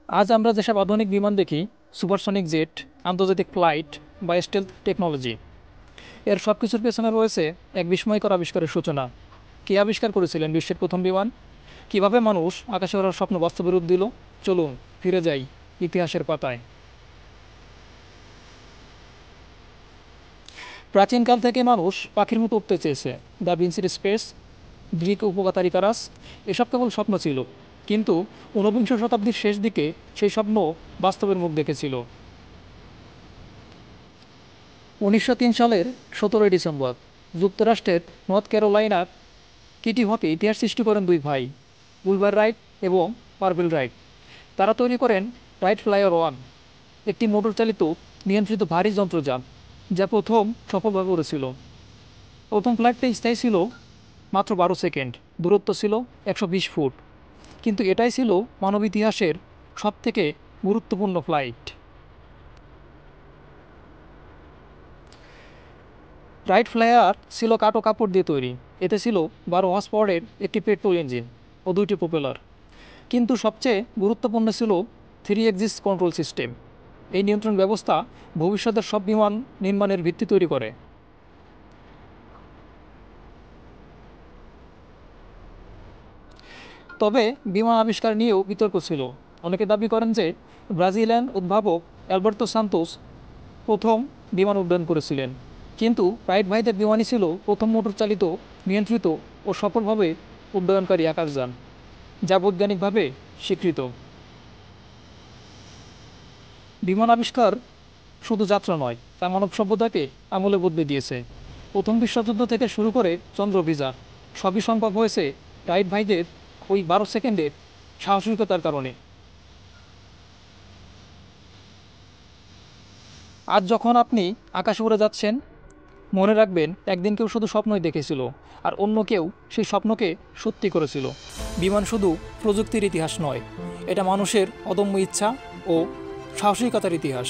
আজ আমরা যেসব আধুনিক বিমান দেখি, সুপারসনিক জেট, আন্তর্জাতিক ফ্লাইট বা স্টেলথ টেকনোলজি, এর সব কিছুর পেছনে রয়েছে এক বিস্ময়কর আবিষ্কারের সূচনা। কে আবিষ্কার করেছিলেন বিশ্বের প্রথম বিমান? কিভাবে মানুষ আকাশে ওড়ার স্বপ্ন বাস্তবে রূপ দিল? চলুন ফিরে যাই ইতিহাসের পাতায়। প্রাচীনকাল থেকে মানুষ পাখির মতো উঠতে চেয়েছে। দ্য ভিঞ্চির স্পেস, গ্রিক উপকথা ইকারাস, এসব কেবল স্বপ্ন ছিল, কিন্তু ঊনবিংশ শতাব্দীর শেষ দিকে সেই স্বপ্ন বাস্তবের মুখ দেখেছিল। 1903 সালের 17 ডিসেম্বর যুক্তরাষ্ট্রের নর্থ ক্যারোলাইনার কিটি হকে ইতিহাস সৃষ্টি করেন দুই ভাই, উইলবার রাইট এবং পারভিল রাইট। তারা তৈরি করেন রাইট ফ্লায়ার 1, একটি মোটর চালিত নিয়ন্ত্রিত ভারী যন্ত্রযান, যা প্রথম সফলভাবে উড়েছিল। প্রথম ফ্লাইটটা স্থায়ী ছিল মাত্র 12 সেকেন্ড, দূরত্ব ছিল 120 ফুট, কিন্তু এটাই ছিল মানব ইতিহাসের সবথেকে গুরুত্বপূর্ণ ফ্লাইট। রাইট ফ্লায়ার ছিল কাটো কাপড় দিয়ে তৈরি। এতে ছিল 12 হর্স পাওয়ারের একটি পেট্রোল ইঞ্জিন ও 2টি প্রপেলার, কিন্তু সবচেয়ে গুরুত্বপূর্ণ ছিল 3 এক্সিস কন্ট্রোল সিস্টেম। এই নিয়ন্ত্রণ ব্যবস্থা ভবিষ্যতের সব বিমান নির্মাণের ভিত্তি তৈরি করে। তবে বিমান আবিষ্কার নিয়েও বিতর্ক ছিল। অনেকে দাবি করেন যে ব্রাজিলিয়ান উদ্ভাবক অ্যালবার্তো সান্তোস প্রথম বিমান উড্ডয়ন করেছিলেন, কিন্তু রাইট ভাইদের বিমানই ছিল প্রথম মোটর চালিত, নিয়ন্ত্রিত ও সফলভাবে উড্ডয়নকারী আকাশযান, যা বৈজ্ঞানিকভাবে স্বীকৃত। বিমান আবিষ্কার শুধু যাত্রা নয়, তা মানব সভ্যতাকে আমলে বদলে দিয়েছে। প্রথম বিশ্বযুদ্ধ থেকে শুরু করে চন্দ্রভিযান, সবই সম্ভব হয়েছে রাইট ভাইদের ওই 12 সেকেন্ডের সাহসিকতার কারণে। আজ যখন আপনি আকাশে উড়ে যাচ্ছেন, মনে রাখবেন একদিন কেউ শুধু স্বপ্নই দেখেছিল, আর অন্য কেউ সেই স্বপ্নকে সত্যি করেছিল। বিমান শুধু প্রযুক্তির ইতিহাস নয়, এটা মানুষের অদম্য ইচ্ছা ও সাহসিকতার ইতিহাস।